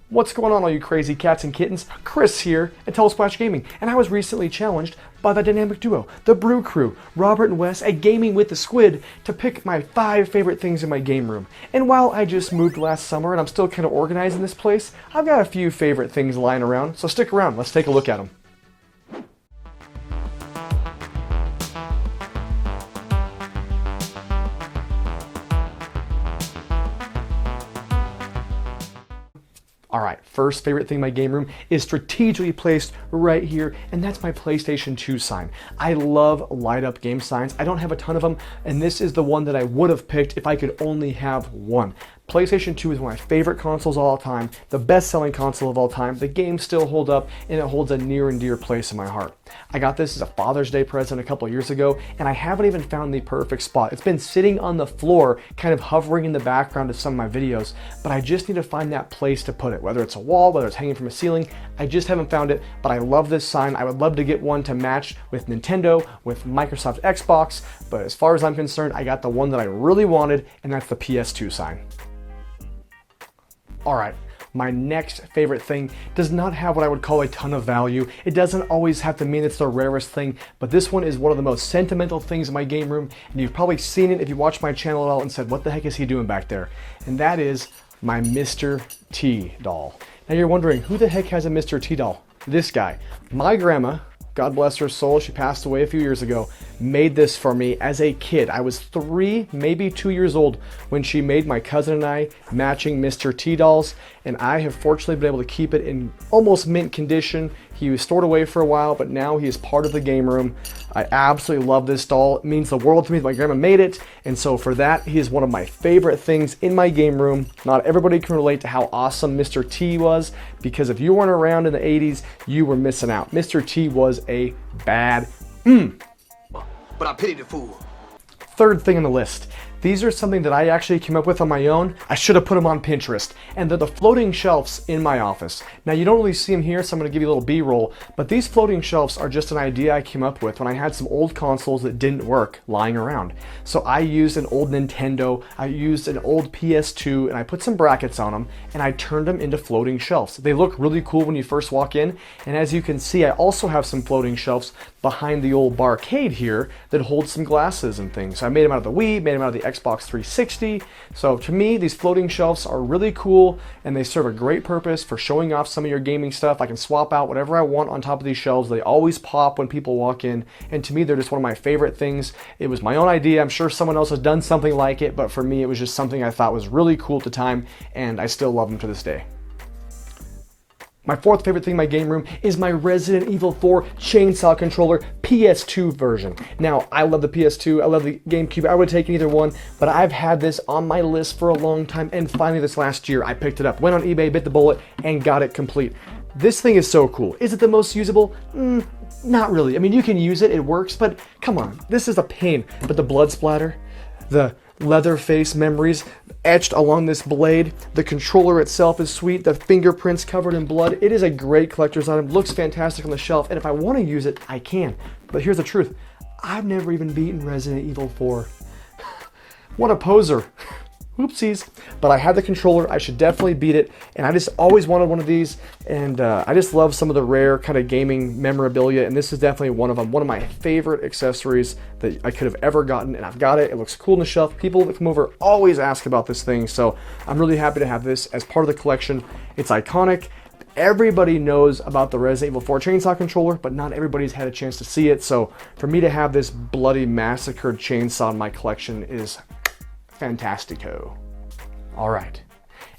What's going on, all you crazy cats and kittens? Chris here at Telesplash Gaming, and I was recently challenged by the dynamic duo, the Brew Crew, Robert and Wes at Gaming with the Squid, to pick my 5 favorite things in my game room. And while I just moved last summer and I'm still kind of organizing this place, I've got a few favorite things lying around, so stick around, let's take a look at them. Alright, first favorite thing in my game room is strategically placed right here, and that's my PlayStation 2 sign. I love light up game signs. I don't have a ton of them, and this is the one that I would have picked if I could only have one. PlayStation 2 is one of my favorite consoles of all time, the best-selling console of all time. The games still hold up, and it holds a near and dear place in my heart. I got this as a Father's Day present a couple years ago, and I haven't even found the perfect spot. It's been sitting on the floor, kind of hovering in the background of some of my videos, but I just need to find that place to put it. Whether it's a wall, whether it's hanging from a ceiling, I just haven't found it, but I love this sign. I would love to get one to match with Nintendo, with Microsoft Xbox, but as far as I'm concerned, I got the one that I really wanted, and that's the PS2 sign. Alright, my next favorite thing does not have what I would call a ton of value. It doesn't always have to mean it's the rarest thing, but this one is one of the most sentimental things in my game room, and you've probably seen it if you watch my channel at all and said, what the heck is he doing back there? And that is my Mr. T doll. Now you're wondering, who the heck has a Mr. T doll? This guy. My grandma, God bless her soul, she passed away a few years ago, made this for me as a kid. I was 3, maybe 2 years old when she made my cousin and I matching Mr. T dolls, and I have fortunately been able to keep it in almost mint condition. He was stored away for a while, but now he is part of the game room. I absolutely love this doll. It means the world to me that my grandma made it, and so for that, he is one of my favorite things in my game room. Not everybody can relate to how awesome Mr. T was, because if you weren't around in the 80s, you were missing out. Mr. T was a bad but I pity the fool. Third thing on the list. These are something that I actually came up with on my own. I should have put them on Pinterest. And they're the floating shelves in my office. Now you don't really see them here, so I'm going to give you a little B-roll. But these floating shelves are just an idea I came up with when I had some old consoles that didn't work lying around. So I used an old Nintendo, I used an old PS2, and I put some brackets on them, and I turned them into floating shelves. They look really cool when you first walk in. And as you can see, I also have some floating shelves behind the old barcade here that hold some glasses and things. So I made them out of the Wii, made them out of the Xbox 360. So to me, these floating shelves are really cool, and they serve a great purpose for showing off some of your gaming stuff. I can swap out whatever I want on top of these shelves. They always pop when people walk in, and to me, they're just one of my favorite things. It was my own idea. I'm sure someone else has done something like it, but for me, it was just something I thought was really cool at the time, and I still love them to this day. My fourth favorite thing in my game room is my Resident Evil 4 chainsaw controller PS2 version. Now, I love the PS2, I love the GameCube, I would have taken either one, but I've had this on my list for a long time, and finally this last year I picked it up, went on eBay, bit the bullet, and got it complete. This thing is so cool. Is it the most usable? Not really. I mean, you can use it, it works, but come on, this is a pain. But the blood splatter, the Leatherface memories etched along this blade. The controller itself is sweet. The fingerprints covered in blood. It is a great collector's item. Looks fantastic on the shelf, and if I want to use it, I can. But here's the truth. I've never even beaten Resident Evil 4. What a poser. Oopsies. But I had the controller. I should definitely beat it. And I just always wanted one of these. And I just love some of the rare kind of gaming memorabilia. And this is definitely one of them. One of my favorite accessories that I could have ever gotten. And I've got it. It looks cool on the shelf. People that come over always ask about this thing. So I'm really happy to have this as part of the collection. It's iconic. Everybody knows about the Resident Evil 4 chainsaw controller, but not everybody's had a chance to see it. So for me to have this bloody massacred chainsaw in my collection is fantastico. All right,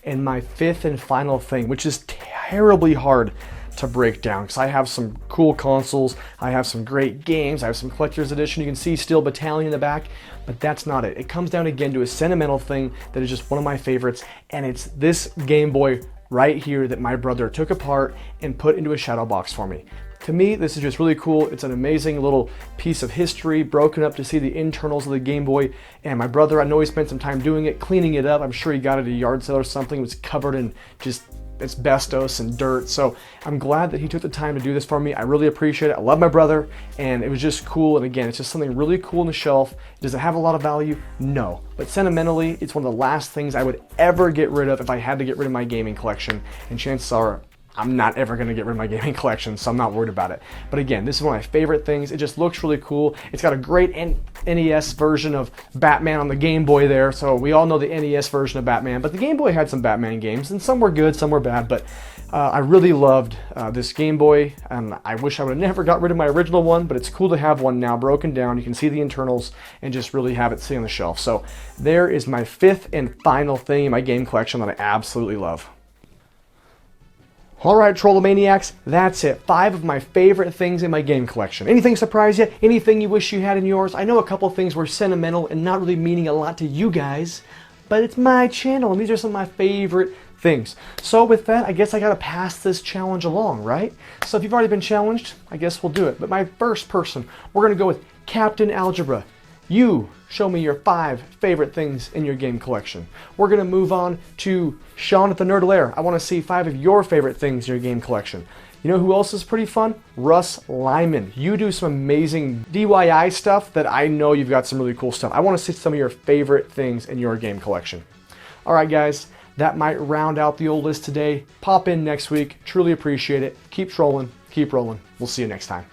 and my fifth and final thing, which is terribly hard to break down because I have some cool consoles, I have some great games, I have some collector's edition. You can see Steel Battalion in the back, but that's not it. It comes down again to a sentimental thing that is just one of my favorites, and it's this Game Boy right here that my brother took apart and put into a shadow box for me. To me, this is just really cool. It's an amazing little piece of history, broken up to see the internals of the Game Boy. And my brother, I know he spent some time doing it, cleaning it up. I'm sure he got it at a yard sale or something. It was covered in just asbestos and dirt. So I'm glad that he took the time to do this for me. I really appreciate it. I love my brother, and it was just cool. And again, it's just something really cool on the shelf. Does it have a lot of value? No. But sentimentally, it's one of the last things I would ever get rid of if I had to get rid of my gaming collection. And chances are, I'm not ever going to get rid of my gaming collection, so I'm not worried about it. But again, this is one of my favorite things. It just looks really cool. It's got a great NES version of Batman on the Game Boy there, so we all know the NES version of Batman, but the Game Boy had some Batman games, and some were good, some were bad, but I really loved this Game Boy, and I wish I would have never got rid of my original one, but it's cool to have one now broken down. You can see the internals and just really have it sitting on the shelf. So there is my fifth and final thing in my game collection that I absolutely love. Alright, Trollomaniacs, that's it. 5 of my favorite things in my game collection. Anything surprise you? Anything you wish you had in yours? I know a couple things were sentimental and not really meaning a lot to you guys, but it's my channel and these are some of my favorite things. So with that, I guess I gotta pass this challenge along, right? So if you've already been challenged, I guess we'll do it. But my first person, we're gonna go with Captain Algebra. You show me your 5 favorite things in your game collection. We're gonna move on to Sean at the Nerd Lair. I wanna see 5 of your favorite things in your game collection. You know who else is pretty fun? Russ Lyman. You do some amazing DIY stuff that I know you've got some really cool stuff. I wanna see some of your favorite things in your game collection. All right, guys, that might round out the old list today. Pop in next week. Truly appreciate it. Keep trolling, keep rolling. We'll see you next time.